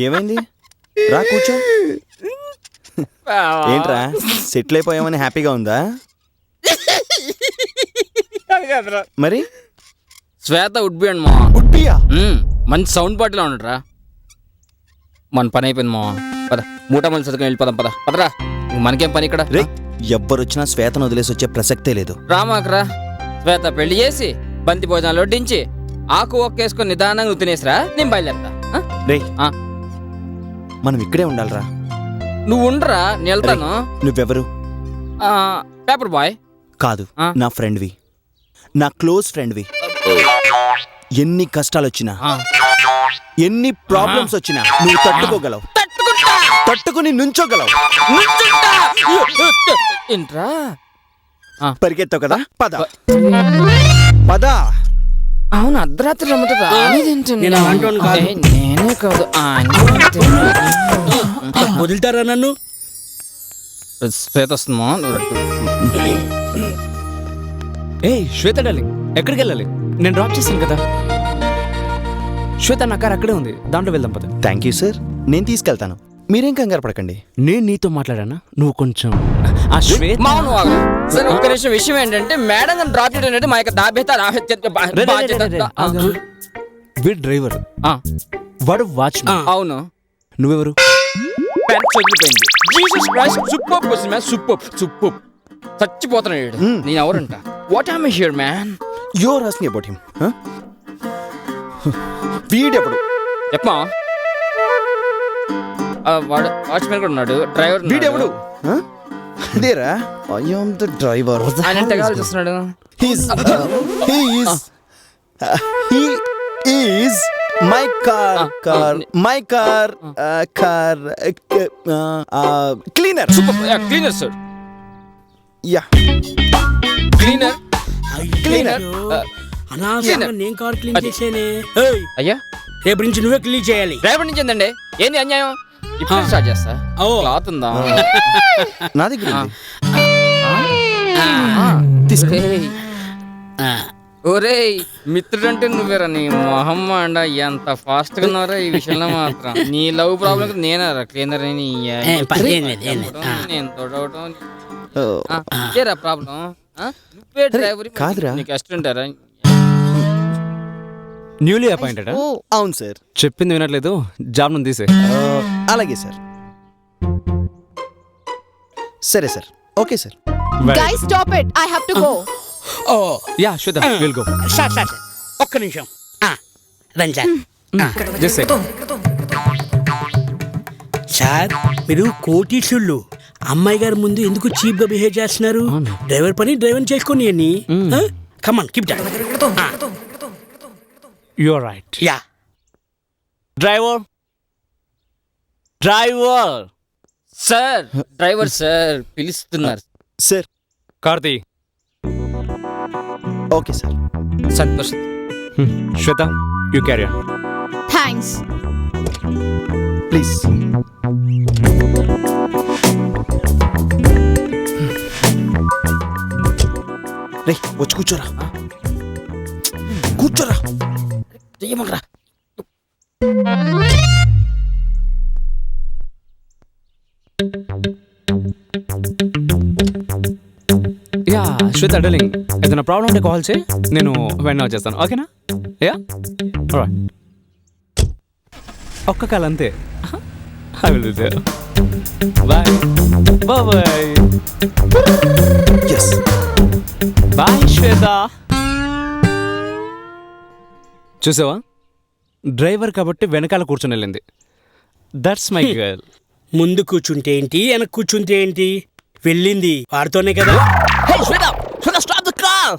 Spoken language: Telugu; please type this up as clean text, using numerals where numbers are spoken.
ఏమైంది? రా కూర్చో. ఏంట్రా సెటిల్ అయిపోయామని హ్యాపీగా ఉందా? మరి శ్వేత ఉడ్బి అండి మా. ఉడ్బియా? మంచి సౌండ్ పార్టీలో ఉండరా. మన పని అయిపోయింది మా. పద మూట మళ్ళీ చదువుకుని వెళ్ళిపోదాం. పదరా, మనకేం పని ఇక్కడ. రే, ఎవ్వరొచ్చినా శ్వేతను వదిలేసి వచ్చే ప్రసక్తే లేదు. రామాకరా, శ్వేత పెళ్లి చేసి బంతి భోజనాలు వడ్డించి ఆకు ఒక్కేసుకొని నిదానంగా నువ్వు తినేసిరా, నేను బయలుదేరతా. రే, మనం ఇక్కడే ఉండాలిరా. నువ్వు ఉండరా, నేను వెళ్తాను. నువ్వెవరు? పేపర్ బాయ్ కాదు, నా ఫ్రెండ్వి, నా క్లోజ్ ఫ్రెండ్వి. ఎన్ని కష్టాలు వచ్చినా, ఎన్ని ప్రాబ్లమ్స్ వచ్చినా నువ్వు తట్టుకోగలవు, తట్టుకుని నుంచోగలవు. ఏంట్రా పరిగెత్తావు కదా, పద పద. అవును, అర్ధరాత్రి రమ్మంటారా? నేనే కాదు, వదులుతారా నన్ను? శ్వేత వస్తుందా? శ్వేత డార్లింగ్, ఎక్కడికి వెళ్ళాలి? నేను డ్రాప్ చేశాను కదా. శ్వేత నా కార్ అక్కడే ఉంది, దాంట్లో వెళ్దాం పద. థ్యాంక్ యూ సార్, నేను తీసుకెళ్తాను, మీరేం కంగారు పడకండి. నేను నీతో మాట్లాడానా? నువ్వు కొంచెం సార్ ఒక్క నిమిషం. విషయం ఏంటంటే మేడం డ్రాప్ చేయడం అంటే మా యొక్క వీడు డ్రైవర్, వాడు వాచ్మెన్. అవును. నువ్వెవరు? పెన్ చదివిపోయింది. Jesus Christ, super person man, super. చచ్చిపోతున్నాడు. నేను ఎవరంట? What am I here man? You are asking about him. వీడెప్పుడు? చెప్పమా. వాడు వాచ్మెన్ కూడా ఉన్నాడు, డ్రైవర్. వీడెప్పుడు? అదేరా, ఐ యామ్ ద డ్రైవర్. ఆయన ఎంత కాల్ చేస్తున్నాడు? He is my car cleaner. Cleaner sir. Yeah. Cleaner. అనవసరంగా నేను కార్ క్లీన్ చేసేనే. అయ్యా, రేపు నుంచి నువ్వే క్లీన్ చేయాలి. డ్రైవర్ నుంచి ఏందండి? ఏంది అన్యాయం? ఇప్పుడు స్టార్ట్ చేస్తా. క్లాత్ ఉందా నా దగ్గర? ఒరేయ్, మిత్రుడు అంటే నువ్వేరా. నీ మొహమ్మ అండ ఎంత ఫాస్ట్ గా ఉన్నారా ఈ విషయంలో మాత్రం. నీ లవ్ ప్రాబ్లం నేనారా క్లీనర్ అని. నేను తోడవటం ప్రాబ్లం. నువ్వే డ్రైవర్ కాదురా. నీకు అసిస్టెంటారా? Newly appointed? అవును సార్. చెప్పింది వినట్లేదు, జాబ్ నుండి తీసే. అలాగే సార్. సరే sir, okay sir. Guys, stop it. I have to go. Yeah Shweta, will go. Sir ఒక్క నిమిషం. రండి సార్. సార్, మీరు కోటీశ్వరులు. అమ్మాయి గారి ముందు ఎందుకు చీప్ గా బిహేవ్ చేస్తున్నారు? డ్రైవర్ పని డ్రైవర్ చేసుకొని అని. Come on, keep that. You are right. Yeah. Driver sir, driver sir పిలుస్తున్నారు. సార్, కార్తీ. Okay sir. సంతోషం. Shweta, you carry on. Thanks. Please. రే, వచ్చి కూర్చోరా. చెయ్యమనరా. యా శ్వేత డార్లింగ్, ఏదైనా ప్రాబ్లం ఉంటే కాల్ చేయి, నేను వెంటనే వచ్చేస్తాను. ఓకేనా? Yeah, alright. ఒక్క కాల్ అంతే. I will be there. Bye bye. Yes, bye Shweta. చూసావా, డ్రైవర్ కాబట్టి వెనకాల కూర్చొని వెళ్ళింది. That's my girl. ముందు కూర్చుంటే ఏంటి, వెనక్కి కూర్చుంటే ఏంటి? వెళ్ళింది వాడితోనే కదా. Hey, Shweta, stop the car!